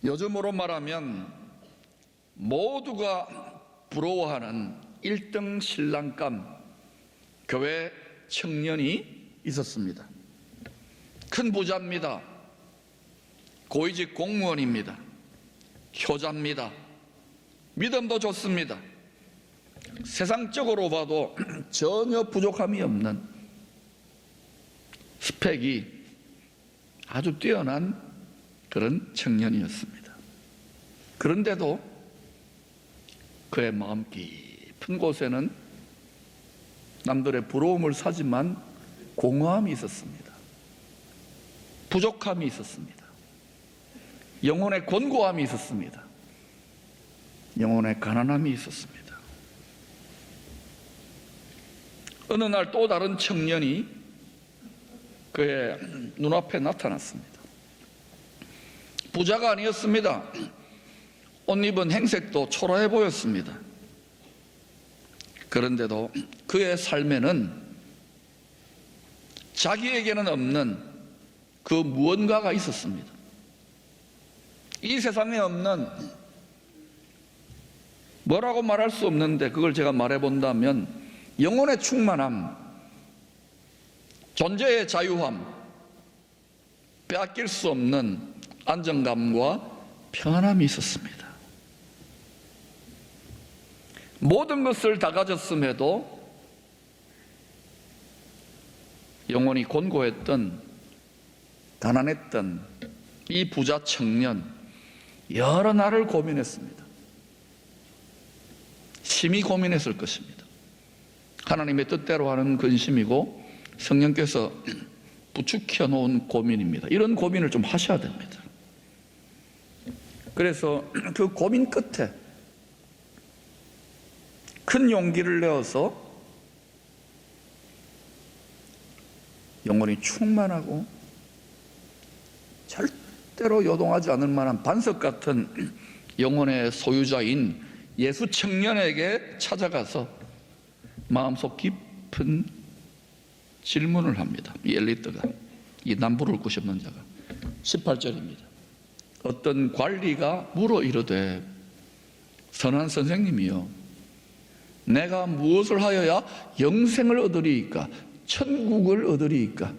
요즘으로 말하면 모두가 부러워하는 1등 신랑감 교회 청년이 있었습니다. 큰 부자입니다. 고위직 공무원입니다. 효자입니다. 믿음도 좋습니다. 세상적으로 봐도 전혀 부족함이 없는 스펙이 아주 뛰어난 그런 청년이었습니다. 그런데도 그의 마음 깊은 곳에는 남들의 부러움을 사지만 공허함이 있었습니다. 부족함이 있었습니다. 영혼의 곤고함이 있었습니다. 영혼의 가난함이 있었습니다. 어느 날 또 다른 청년이 그의 눈앞에 나타났습니다. 부자가 아니었습니다. 옷 입은 행색도 초라해 보였습니다. 그런데도 그의 삶에는 자기에게는 없는 그 무언가가 있었습니다. 이 세상에 없는, 뭐라고 말할 수 없는데 그걸 제가 말해본다면 영혼의 충만함, 존재의 자유함, 빼앗길 수 없는 안정감과 평안함이 있었습니다. 모든 것을 다 가졌음에도 영혼이 곤고했던, 가난했던 이 부자 청년, 여러 날을 고민했습니다. 심히 고민했을 것입니다. 하나님의 뜻대로 하는 근심이고 성령께서 부추겨 놓은 고민입니다. 이런 고민을 좀 하셔야 됩니다. 그래서 그 고민 끝에 큰 용기를 내어서 영혼이 충만하고 절대로 요동하지 않을 만한 반석 같은 영혼의 소유자인 예수 청년에게 찾아가서 마음속 깊은 질문을 합니다. 이 엘리트가, 이 남부를 꾸셨는 자가. 18절입니다. 어떤 관리가 물어 이르되, 선한 선생님이여, 내가 무엇을 하여야 영생을 얻으리이까, 천국을 얻으리이까?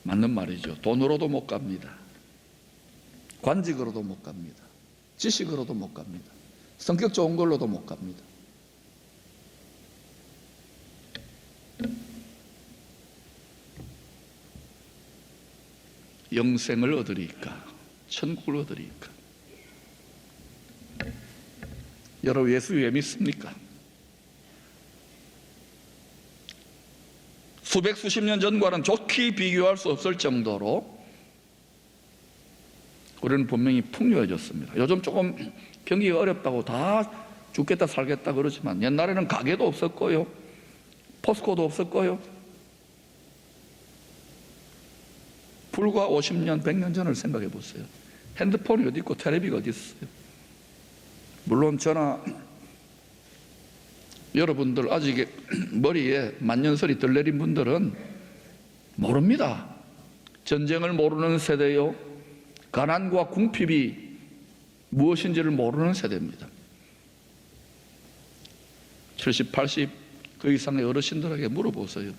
맞는 말이죠. 돈으로도 못 갑니다. 관직으로도 못 갑니다. 지식으로도 못 갑니다. 성격 좋은 걸로도 못 갑니다. 영생을 얻으리이까, 천국을 얻으리이까? 여러분, 예수 왜 믿습니까? 수백 수십 년 전과는 좋게 비교할 수 없을 정도로 우리는 분명히 풍요해졌습니다. 요즘 조금 경기가 어렵다고 다 죽겠다 살겠다 그러지만 옛날에는 가게도 없었고요, 포스코도 없었고요. 불과 50년, 100년 전을 생각해 보세요. 핸드폰이 어디 있고 텔레비가 어디 있어요? 물론 저나 여러분들 아직 머리에 만년설이 덜 내린 분들은 모릅니다. 전쟁을 모르는 세대요, 가난과 궁핍이 무엇인지를 모르는 세대입니다. 70, 80 그 이상의 어르신들에게 물어보세요.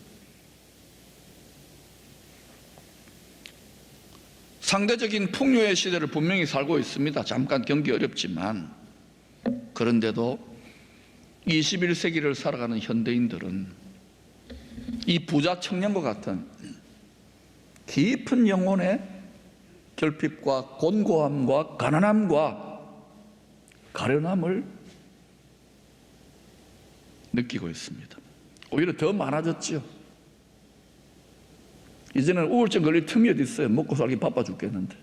상대적인 풍요의 시대를 분명히 살고 있습니다. 잠깐 경기 어렵지만. 그런데도 21세기를 살아가는 현대인들은 이 부자 청년과 같은 깊은 영혼의 결핍과 곤고함과 가난함과 가련함을 느끼고 있습니다. 오히려 더 많아졌죠. 이제는 우울증 걸릴 틈이 어디 있어요. 먹고 살기 바빠 죽겠는데.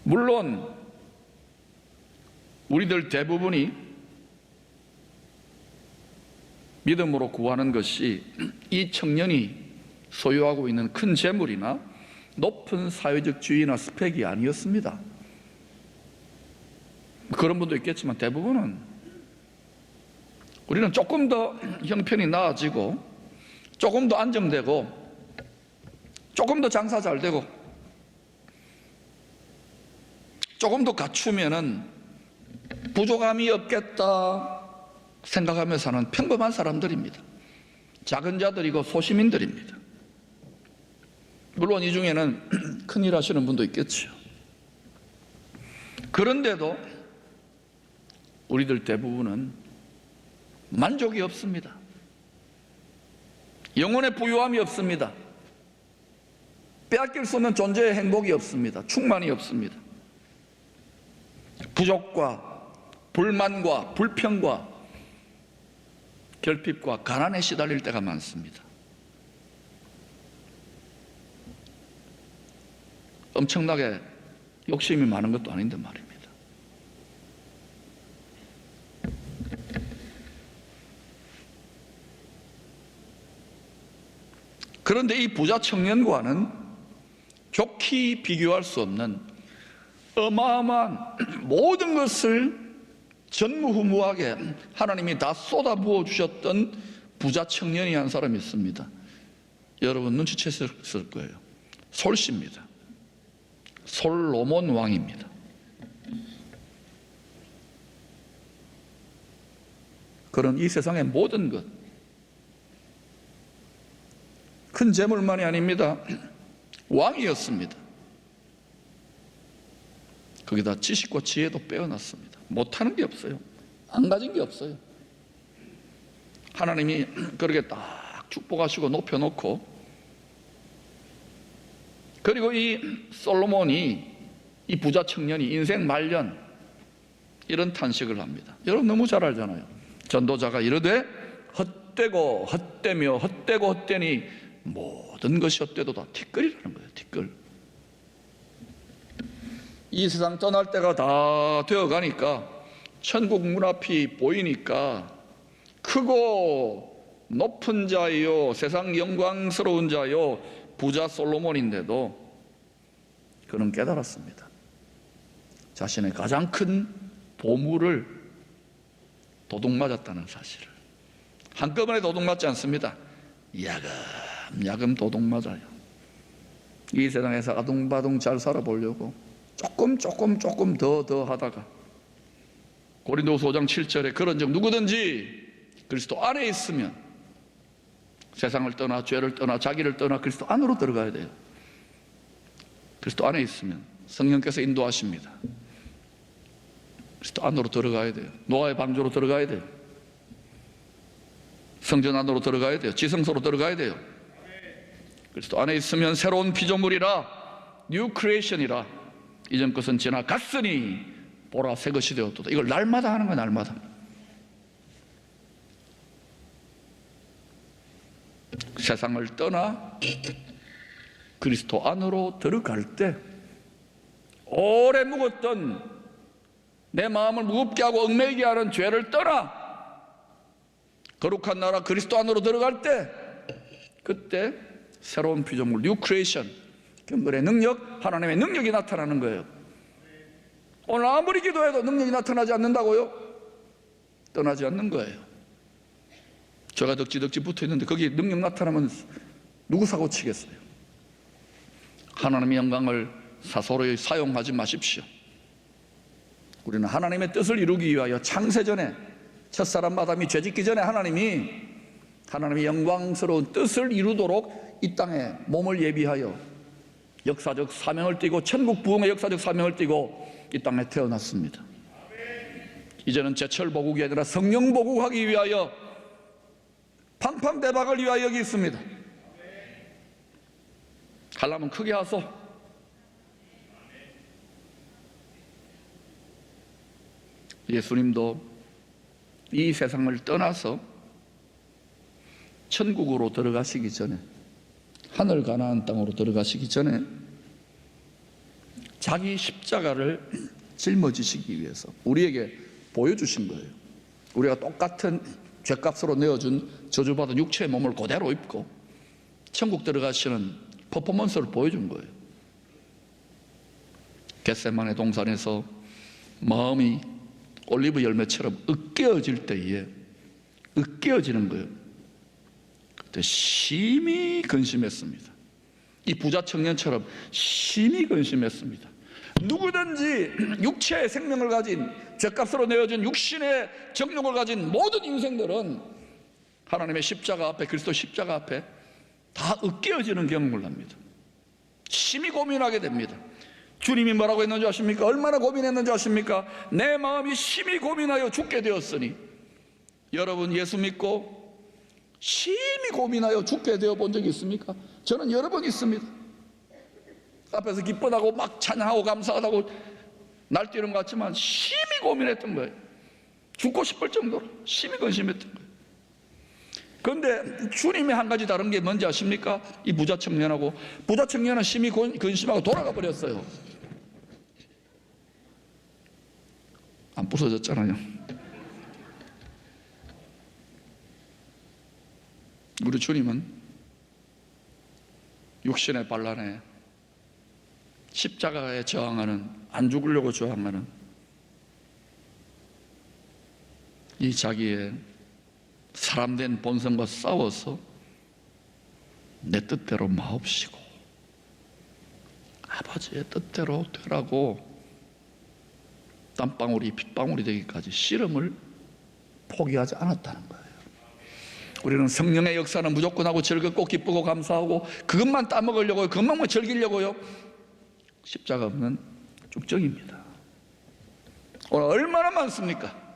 물론 우리들 대부분이 믿음으로 구하는 것이 이 청년이 소유하고 있는 큰 재물이나 높은 사회적 지위나 스펙이 아니었습니다. 그런 분도 있겠지만 대부분은 우리는 조금 더 형편이 나아지고 조금 더 안정되고 조금 더 장사 잘 되고 조금 더 갖추면은 부족함이 없겠다 생각하며 사는 평범한 사람들입니다. 작은 자들이고 소시민들입니다. 물론 이 중에는 큰일 하시는 분도 있겠죠. 그런데도 우리들 대부분은 만족이 없습니다. 영혼의 부유함이 없습니다. 빼앗길 수 없는 존재의 행복이 없습니다. 충만이 없습니다. 부족과 불만과 불평과 결핍과 가난에 시달릴 때가 많습니다. 엄청나게 욕심이 많은 것도 아닌데 말입니다. 그런데 이 부자 청년과는 좋게 비교할 수 없는 어마어마한 모든 것을 전무후무하게 하나님이 다 쏟아부어 주셨던 부자 청년이 한 사람이 있습니다. 여러분 눈치챘을 거예요. 솔씨입니다. 솔로몬 왕입니다. 그런 이 세상의 모든 것, 큰 재물만이 아닙니다. 왕이었습니다. 거기다 지식과 지혜도 빼어났습니다. 못하는 게 없어요. 안 가진 게 없어요. 하나님이 그렇게 딱 축복하시고 높여놓고, 그리고 이 솔로몬이, 이 부자 청년이 인생 말년 이런 탄식을 합니다. 여러분 너무 잘 알잖아요. 전도자가 이르되 헛되고 헛되며 헛되고 헛되니 모든 것이 헛되도 다 티끌이라는 거예요. 티끌. 이 세상 떠날 때가 다 되어가니까 천국 문 앞이 보이니까 크고 높은 자요, 세상 영광스러운 자요, 부자 솔로몬인데도 그는 깨달았습니다. 자신의 가장 큰 보물을 도둑맞았다는 사실을. 한꺼번에 도둑맞지 않습니다. 야금야금 도둑맞아요. 이 세상에서 아둥바둥 잘 살아보려고 조금 더 하다가, 고린도후서 5장 7절에 그런즉 누구든지 그리스도 안에 있으면 세상을 떠나 죄를 떠나 자기를 떠나 그리스도 안으로 들어가야 돼요. 그리스도 안에 있으면 성령께서 인도하십니다. 그리스도 안으로 들어가야 돼요. 노아의 방주로 들어가야 돼요. 성전 안으로 들어가야 돼요. 지성소로 들어가야 돼요. 그리스도 안에 있으면 새로운 피조물이라, 뉴 크리에이션이라, 이전 것은 지나갔으니 보라 새 것이 되었도다. 이걸 날마다 하는 거야. 날마다. 세상을 떠나 그리스도 안으로 들어갈 때 오래 묵었던, 내 마음을 무겁게 하고 얽매이게 하는 죄를 떠나 거룩한 나라 그리스도 안으로 들어갈 때, 그때 새로운 피조물, 뉴 크리에이션, 경건의 능력, 하나님의 능력이 나타나는 거예요. 오늘 아무리 기도해도 능력이 나타나지 않는다고요? 떠나지 않는 거예요. 저가 덕지덕지 붙어있는데 거기 능력 나타나면 누구 사고 치겠어요? 하나님의 영광을 사소로이 사용하지 마십시오. 우리는 하나님의 뜻을 이루기 위하여 창세전에, 첫사람 아담이 죄짓기 전에 하나님의 영광스러운 뜻을 이루도록 이 땅에 몸을 예비하여 역사적 사명을 띠고, 천국 부흥의 역사적 사명을 띠고 이 땅에 태어났습니다. 이제는 제철 보국이 아니라 성령 보국하기 위하여, 팡팡대박을 위하여 여기 있습니다. 하려면 크게 하소. 예수님도 이 세상을 떠나서 천국으로 들어가시기 전에, 하늘 가나안 땅으로 들어가시기 전에 자기 십자가를 짊어지시기 위해서 우리에게 보여주신 거예요. 우리가 똑같은 죄값으로 내어준 저주받은 육체의 몸을 그대로 입고 천국 들어가시는 퍼포먼스를 보여준 거예요. 겟세마네 동산에서 마음이 올리브 열매처럼 으깨어질 때에, 으깨어지는 거예요. 그때 심히 근심했습니다. 이 부자 청년처럼 심히 근심했습니다. 누구든지 육체의 생명을 가진, 죗값으로 내어준 육신의 정욕을 가진 모든 인생들은 하나님의 십자가 앞에, 그리스도 십자가 앞에 다 으깨어지는 경험을 합니다. 심히 고민하게 됩니다. 주님이 뭐라고 했는지 아십니까? 얼마나 고민했는지 아십니까? 내 마음이 심히 고민하여 죽게 되었으니. 여러분 예수 믿고 심히 고민하여 죽게 되어 본 적이 있습니까? 저는 여러 번 있습니다. 앞에서 기뻐하고 막 찬양하고 감사하다고 날뛰는 것 같지만 심히 고민했던 거예요. 죽고 싶을 정도로 심히 근심했던 거예요. 그런데 주님이 한 가지 다른 게 뭔지 아십니까? 이 부자 청년하고, 부자 청년은 심히 근심하고 돌아가 버렸어요. 안 부서졌잖아요. 우리 주님은 육신의 반란에, 십자가에 저항하는, 안 죽으려고 저항하는 이 자기의 사람된 본성과 싸워서 내 뜻대로 마옵시고 아버지의 뜻대로 되라고 땀방울이 핏방울이 되기까지 씨름을 포기하지 않았다는 거예요. 우리는 성령의 역사는 무조건 하고 즐겁고 기쁘고 감사하고 그것만 따먹으려고요, 그것만 즐기려고요. 십자가 없는 쭉정입니다. 오늘 얼마나 많습니까?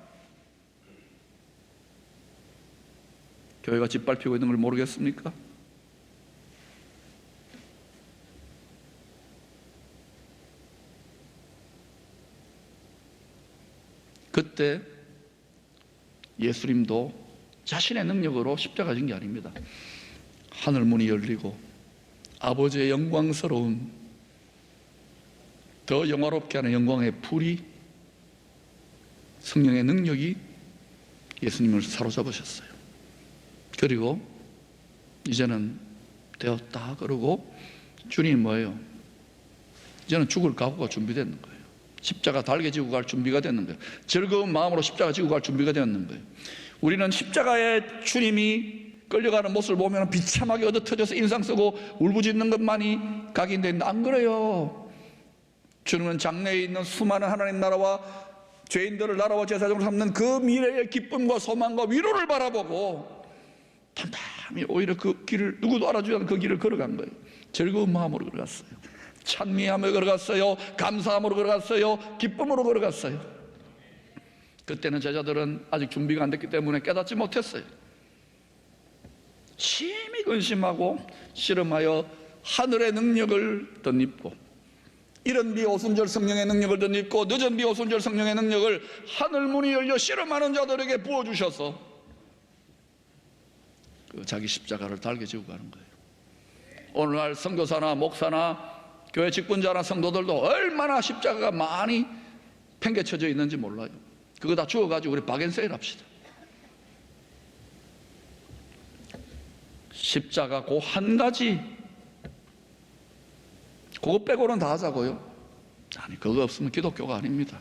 교회가 짓밟히고 있는 걸 모르겠습니까? 그때 예수님도 자신의 능력으로 십자가 진 게 아닙니다. 하늘 문이 열리고 아버지의 영광스러운, 더 영화롭게 하는 영광의 불이, 성령의 능력이 예수님을 사로잡으셨어요. 그리고 이제는 되었다 그러고 주님이 뭐예요? 이제는 죽을 각오가 준비되는 거예요. 십자가 달게 지고 갈 준비가 되는 거예요. 즐거운 마음으로 십자가 지고 갈 준비가 되는 거예요. 우리는 십자가에 주님이 끌려가는 모습을 보면 비참하게 얻어터져서 인상 쓰고 울부짖는 것만이 각인되는데 안 그래요. 주님은 장래에 있는 수많은 하나님 나라와 죄인들을 나라와 제사장으로 삼는 그 미래의 기쁨과 소망과 위로를 바라보고 담담히 오히려 그 길을, 누구도 알아주지 않는 그 길을 걸어간 거예요. 즐거운 마음으로 걸어갔어요. 찬미하며 걸어갔어요. 감사함으로 걸어갔어요. 기쁨으로 걸어갔어요. 그때는 제자들은 아직 준비가 안 됐기 때문에 깨닫지 못했어요. 심히 근심하고 씨름하여 하늘의 능력을 덧입고, 이른 비 오순절 성령의 능력을 덧입고 늦은 비 오순절 성령의 능력을 하늘 문이 열려 씨름하는 자들에게 부어주셔서 그 자기 십자가를 달게 지고 가는 거예요. 오늘날 선교사나 목사나 교회 직분자나 성도들도 얼마나 십자가가 많이 팽개쳐져 있는지 몰라요. 그거 다 주워가지고 우리 박앤세일 합시다. 십자가 그 한 가지, 그거 빼고는 다 하자고요? 아니, 그거 없으면 기독교가 아닙니다.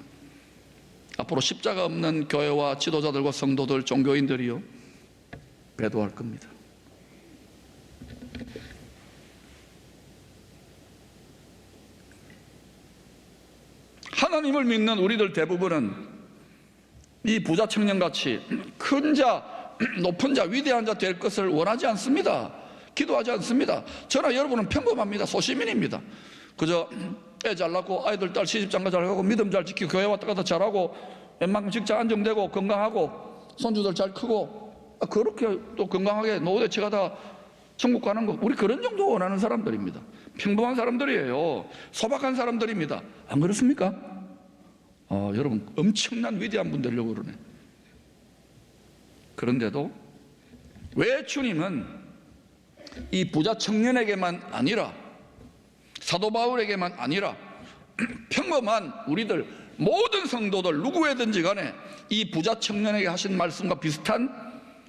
앞으로 십자가 없는 교회와 지도자들과 성도들, 종교인들이요, 배도할 겁니다. 하나님을 믿는 우리들 대부분은 이 부자 청년같이 큰 자, 높은 자, 위대한 자 될 것을 원하지 않습니다. 기도하지 않습니다. 저나 여러분은 평범합니다. 소시민입니다. 그저 애 잘 낳고 아이들 딸 시집장가 잘하고 믿음 잘 지키고 교회 왔다 갔다 잘하고 웬만큼 직장 안정되고 건강하고 손주들 잘 크고 그렇게 또 건강하게 노후 대책하다 천국 가는 거, 우리 그런 정도 원하는 사람들입니다. 평범한 사람들이에요. 소박한 사람들입니다. 안 그렇습니까? 여러분 엄청난 위대한 분 되려고 그러네. 그런데도 왜 주님은 이 부자 청년에게만 아니라, 사도 바울에게만 아니라 평범한 우리들 모든 성도들 누구에든지 간에 이 부자 청년에게 하신 말씀과 비슷한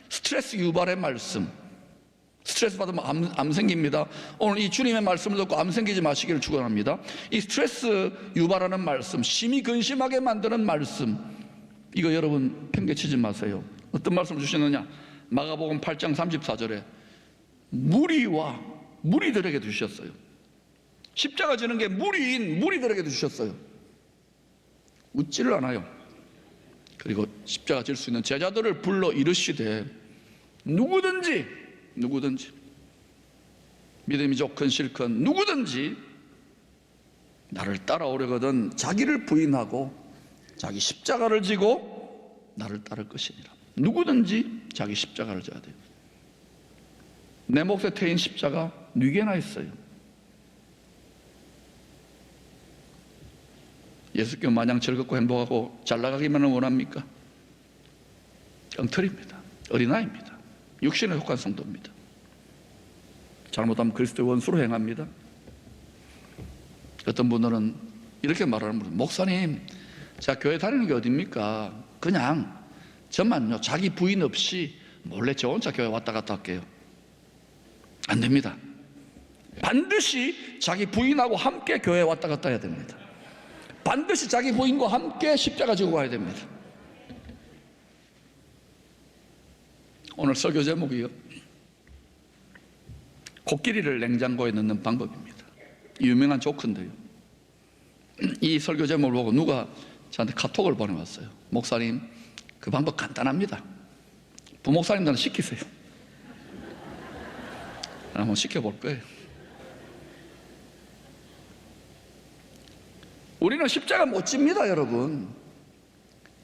스트레스 유발의 말씀, 스트레스 받으면 암 생깁니다. 오늘 이 주님의 말씀을 듣고 암 생기지 마시기를 축원합니다. 이 스트레스 유발하는 말씀, 심히 근심하게 만드는 말씀, 이거 여러분 팽개치지 마세요. 어떤 말씀을 주시느냐? 마가복음 8장 34절에 무리들에게 주셨어요. 십자가 지는 게 무리인 무리들에게 주셨어요. 웃지를 않아요. 그리고 십자가 질 수 있는 제자들을 불러 이르시되 누구든지 믿음이 좋건 싫건 누구든지 나를 따라오려거든 자기를 부인하고 자기 십자가를 지고 나를 따를 것이니라. 누구든지 자기 십자가를 져야 돼요. 내 몫에 태인 십자가 네 개나 있어요. 예수교 마냥 즐겁고 행복하고 잘 나가기만을 원합니까? 엉터리입니다. 어린아이입니다. 육신에 속한 성도입니다. 잘못하면 그리스도의 원수로 행합니다. 어떤 분들은 이렇게 말하는 분은 목사님, 제가 교회 다니는 게 어딥니까? 그냥 저만요 자기 부인 없이 몰래 저 혼자 교회 왔다 갔다 할게요. 안 됩니다. 반드시 자기 부인하고 함께 교회 왔다 갔다 해야 됩니다. 반드시 자기 부인과 함께 십자가 지고 가야 됩니다. 오늘 설교 제목이요, 코끼리를 냉장고에 넣는 방법입니다. 유명한 조크인데요, 이 설교 제목을 보고 누가 저한테 카톡을 보내왔어요. 목사님, 그 방법 간단합니다. 부목사님들은 시키세요. 한번 시켜볼 거예요. 우리는 십자가 못 집니다, 여러분.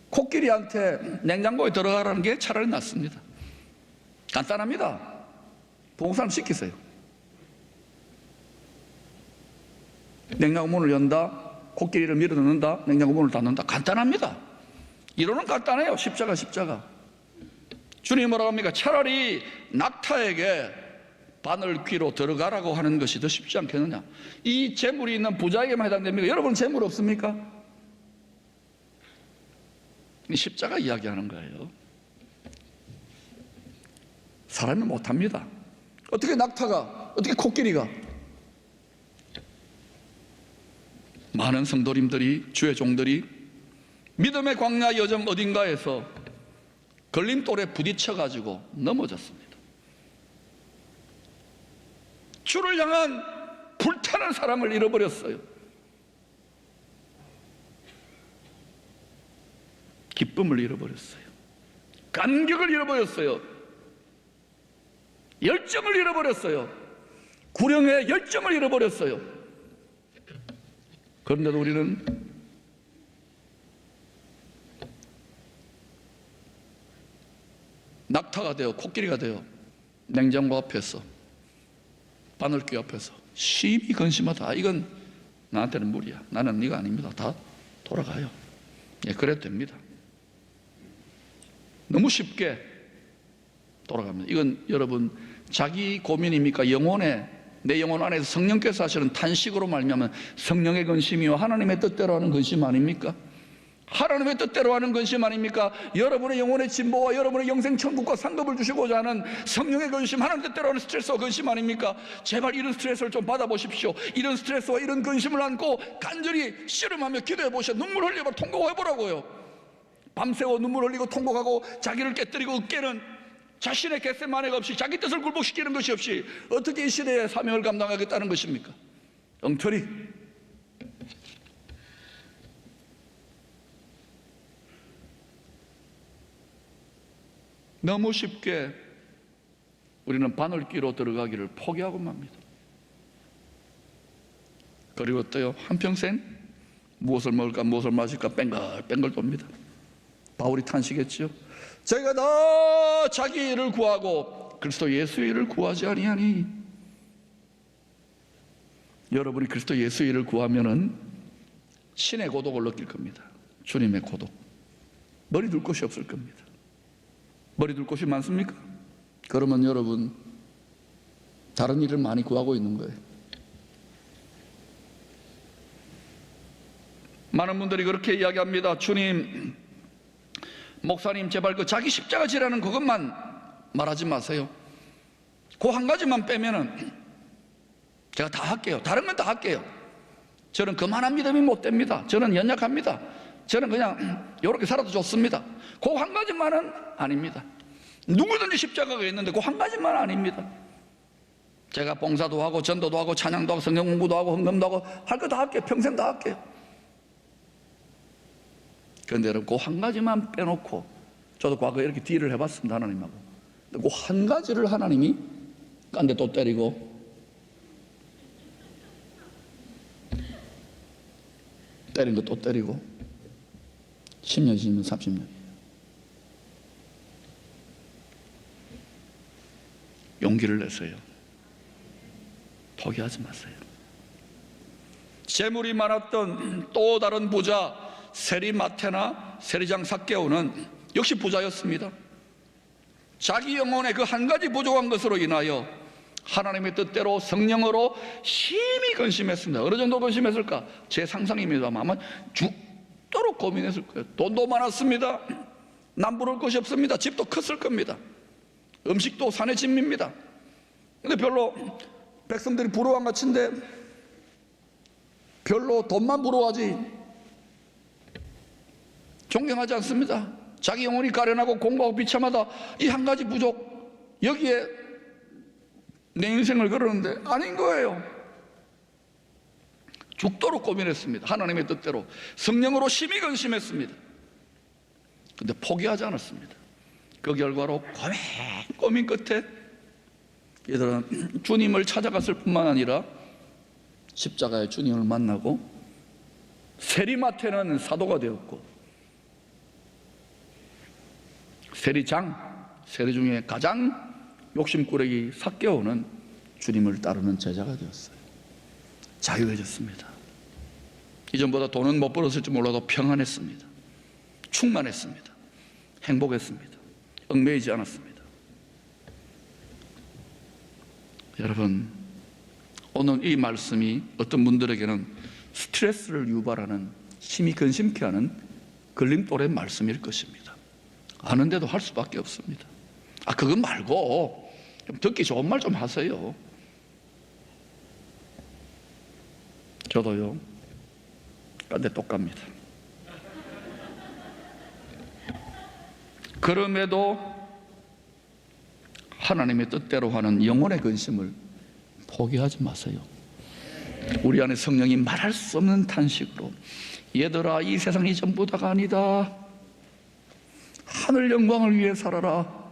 코끼리한테 냉장고에 들어가라는 게 차라리 낫습니다. 간단합니다. 부목사님 시키세요. 냉장고 문을 연다, 코끼리를 밀어 넣는다, 냉장고 문을 닫는다. 간단합니다. 이론은 간단해요. 십자가. 주님이 뭐라고 합니까? 차라리 낙타에게 바늘귀로 들어가라고 하는 것이 더 쉽지 않겠느냐. 이 재물이 있는 부자에게만 해당됩니까? 여러분 재물 없습니까? 십자가 이야기하는 거예요. 사람이 못합니다. 어떻게 낙타가, 어떻게 코끼리가? 많은 성도님들이, 주의 종들이 믿음의 광야 여정 어딘가에서 걸림돌에 부딪혀가지고 넘어졌습니다. 주를 향한 불타는 사랑을 잃어버렸어요. 기쁨을 잃어버렸어요. 감격을 잃어버렸어요. 열정을 잃어버렸어요. 구령의 열정을 잃어버렸어요. 그런데도 우리는 낙타가 되어 코끼리가 되어 냉장고 앞에서, 바늘귀 앞에서 심히 근심하다. 이건 나한테는 무리야. 나는 네가 아닙니다. 다 돌아가요. 예, 그래도 됩니다. 너무 쉽게 돌아갑니다. 이건 여러분 자기 고민입니까? 내 영혼 안에서 성령께서 하시는 탄식으로 말미암은 성령의 근심이요 하나님의 뜻대로 하는 근심 아닙니까? 하나님의 뜻대로 하는 근심 아닙니까? 여러분의 영혼의 진보와 여러분의 영생 천국과 상급을 주시고자 하는 성령의 근심, 하나님 뜻대로 하는 스트레스와 근심 아닙니까? 제발 이런 스트레스를 좀 받아보십시오. 이런 스트레스와 이런 근심을 안고 간절히 씨름하며 기도해 보시오. 눈물 흘려 통곡해 보라고요. 밤새워 눈물 흘리고 통곡하고 자기를 깨뜨리고 으깨는 자신의 겟세마네가 없이, 자기 뜻을 굴복시키는 것이 없이 어떻게 이 시대의 사명을 감당하겠다는 것입니까? 엉터리. 너무 쉽게 우리는 바늘귀로 들어가기를 포기하고 맙니다. 그리고 또요, 한평생 무엇을 먹을까 무엇을 마실까 뺑글뺑글 돕니다. 바울이 탄식했죠. 저희가 다 자기 일을 구하고 그리스도 예수의 일을 구하지 아니하니. 여러분이 그리스도 예수의 일을 구하면은 신의 고독을 느낄 겁니다. 주님의 고독. 머리 둘 곳이 없을 겁니다. 머리 둘 곳이 많습니까? 그러면 여러분 다른 일을 많이 구하고 있는 거예요. 많은 분들이 그렇게 이야기합니다. 주님, 목사님, 제발 그 자기 십자가 지라는 그것만 말하지 마세요. 그 한 가지만 빼면은 제가 다 할게요. 다른 건 다 할게요. 저는 그만한 믿음이 못 됩니다. 저는 연약합니다. 저는 그냥 이렇게 살아도 좋습니다. 그 한 가지만은 아닙니다. 누구든지 십자가가 있는데 그 한 가지만 아닙니다. 제가 봉사도 하고 전도도 하고 찬양도 하고 성경 공부도 하고 헌금도 하고 할 거 다 할게요. 평생 다 할게요. 그런데 여러분, 그 한 가지만 빼놓고, 저도 과거에 이렇게 딜을 해봤습니다, 하나님하고. 그 한 가지를 하나님이 딴 데 또 때리고, 때린 거 또 때리고, 10년, 20년, 30년. 용기를 내세요. 포기하지 마세요. 재물이 많았던 또 다른 부자 세리마테나 세리장 삭개오는 역시 부자였습니다. 자기 영혼의 그 한 가지 부족한 것으로 인하여 하나님의 뜻대로 성령으로 심히 근심했습니다. 어느 정도 근심했을까? 제 상상입니다만 아마 죽도록 고민했을 거예요. 돈도 많았습니다. 남부를 것이 없습니다. 집도 컸을 겁니다. 음식도 산의 진미입니다. 근데 별로 백성들이 부러워한 것 같은데 별로 돈만 부러워하지 존경하지 않습니다. 자기 영혼이 가련하고 공고하고 비참하다, 이 한 가지 부족, 여기에 내 인생을 걸었는데 아닌 거예요. 죽도록 고민했습니다. 하나님의 뜻대로 성령으로 심히 근심했습니다. 근데 포기하지 않았습니다. 그 결과로 고민 끝에 얘들은 주님을 찾아갔을 뿐만 아니라 십자가의 주님을 만나고 세리마테는 사도가 되었고, 세리장, 세리 중에 가장 욕심꾸러기 삭개오는 주님을 따르는 제자가 되었어요. 자유해졌습니다. 이전보다 돈은 못 벌었을지 몰라도 평안했습니다. 충만했습니다. 행복했습니다. 얽매이지 않았습니다. 여러분, 오늘 이 말씀이 어떤 분들에게는 스트레스를 유발하는, 심히 근심케 하는 걸림돌의 말씀일 것입니다. 아는데도 할 수밖에 없습니다. 그거 말고 좀 듣기 좋은 말 좀 하세요. 저도요, 딴데 똑 갑니다. 그럼에도 하나님의 뜻대로 하는 영혼의 근심을 포기하지 마세요. 우리 안에 성령이 말할 수 없는 탄식으로, 얘들아, 이 세상이 전부 다가 아니다. 하늘 영광을 위해 살아라.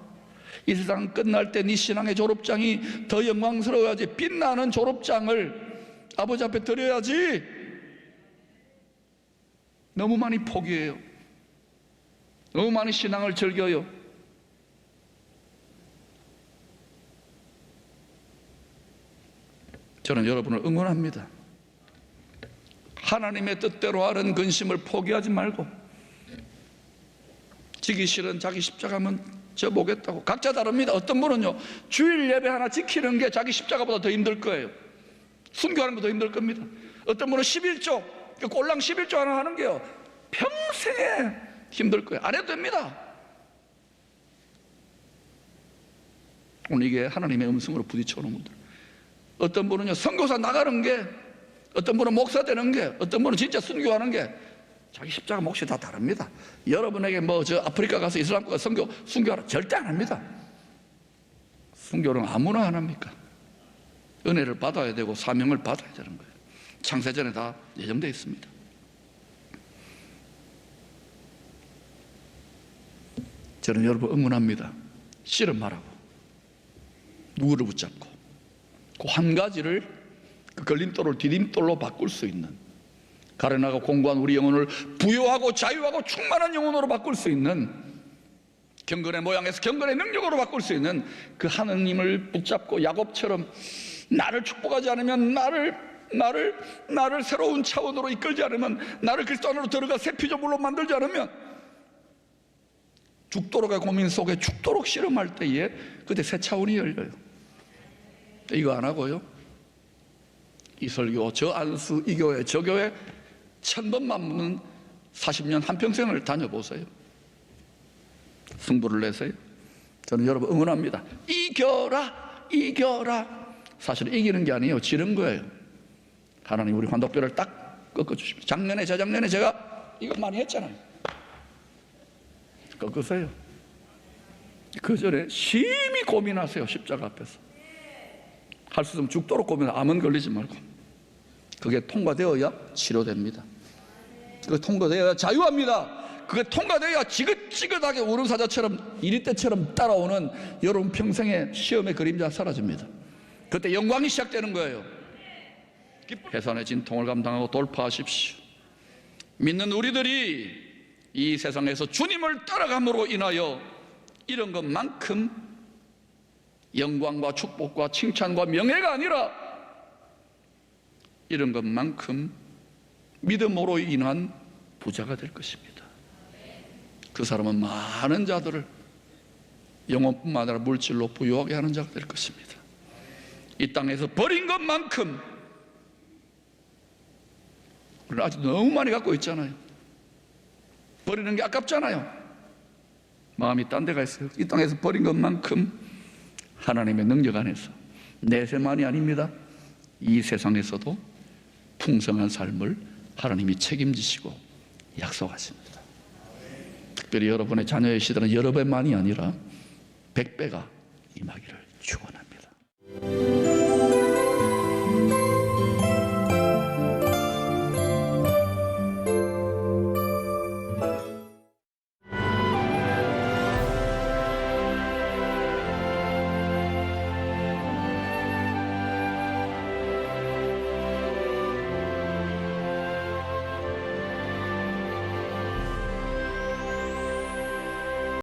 이 세상 끝날 때 네 신앙의 졸업장이 더 영광스러워야지. 빛나는 졸업장을 아버지 앞에 드려야지. 너무 많이 포기해요. 너무 많이 신앙을 즐겨요. 저는 여러분을 응원합니다. 하나님의 뜻대로 하는 근심을 포기하지 말고, 지기 싫은 자기 십자가면 저 보겠다고. 각자 다릅니다. 어떤 분은요, 주일 예배 하나 지키는 게 자기 십자가보다 더 힘들 거예요. 순교하는 것도 힘들 겁니다. 어떤 분은 11조, 꼴랑 11조 하나 하는 게요, 평생에 힘들 거예요. 안 해도 됩니다. 오늘 이게 하나님의 음성으로 부딪혀오는 분들. 어떤 분은요, 선교사 나가는 게, 어떤 분은 목사 되는 게, 어떤 분은 진짜 순교하는 게, 자기 십자가 몫이 다 다릅니다. 여러분에게 저 아프리카 가서 이슬람 국가 순교하라 절대 안 합니다. 순교는 아무나 안 합니까? 은혜를 받아야 되고 사명을 받아야 되는 거예요. 창세전에 다 예정되어 있습니다. 저는 여러분 응원합니다. 씨름하라고. 누구를 붙잡고 그 한 가지를, 그 걸림돌을 디딤돌로 바꿀 수 있는, 가련하고 공고한 우리 영혼을 부유하고 자유하고 충만한 영혼으로 바꿀 수 있는, 경건의 모양에서 경건의 능력으로 바꿀 수 있는 그 하느님을 붙잡고, 야곱처럼 나를 축복하지 않으면, 나를 새로운 차원으로 이끌지 않으면, 나를 그리스도 안으로 들어가 새 피조물로 만들지 않으면, 죽도록의 고민 속에 죽도록 씨름할 때에 그때 새 차원이 열려요. 이거 안 하고요, 이 설교, 저 안수, 이 교회, 저 교회 1000번만 묻는 40년 한평생을 다녀보세요. 승부를 내세요. 저는 여러분 응원합니다. 이겨라, 이겨라. 사실 이기는 게 아니에요, 지는 거예요. 하나님 우리 환도뼈를 딱 꺾어주십니다. 작년에, 재작년에 제가 이거 많이 했잖아요. 꺾으세요. 그 전에 심히 고민하세요. 십자가 앞에서 할 수 있으면 죽도록 고민, 암은 걸리지 말고. 그게 통과되어야 치료됩니다. 그게 통과되어야 자유합니다. 그게 통과되어야 지긋지긋하게 우릉사자처럼 이리떼처럼 따라오는 여러분 평생의 시험의 그림자 사라집니다. 그때 영광이 시작되는 거예요. 해산의 진통을 감당하고 돌파하십시오. 믿는 우리들이 이 세상에서 주님을 따라감으로 인하여 이런 것만큼 영광과 축복과 칭찬과 명예가 아니라 이런 것만큼 믿음으로 인한 부자가 될 것입니다. 그 사람은 많은 자들을 영혼뿐만 아니라 물질로 부유하게 하는 자가 될 것입니다. 이 땅에서 버린 것만큼 우리는 아직 너무 많이 갖고 있잖아요. 버리는 게 아깝잖아요. 마음이 딴 데가 있어요. 이 땅에서 버린 것만큼 하나님의 능력 안에서 내세만이 아닙니다. 이 세상에서도 풍성한 삶을 하나님이 책임지시고 약속하십니다. 특별히 여러분의 자녀의 시대는 여러 배만이 아니라 100배가 임하기를 축원합니다.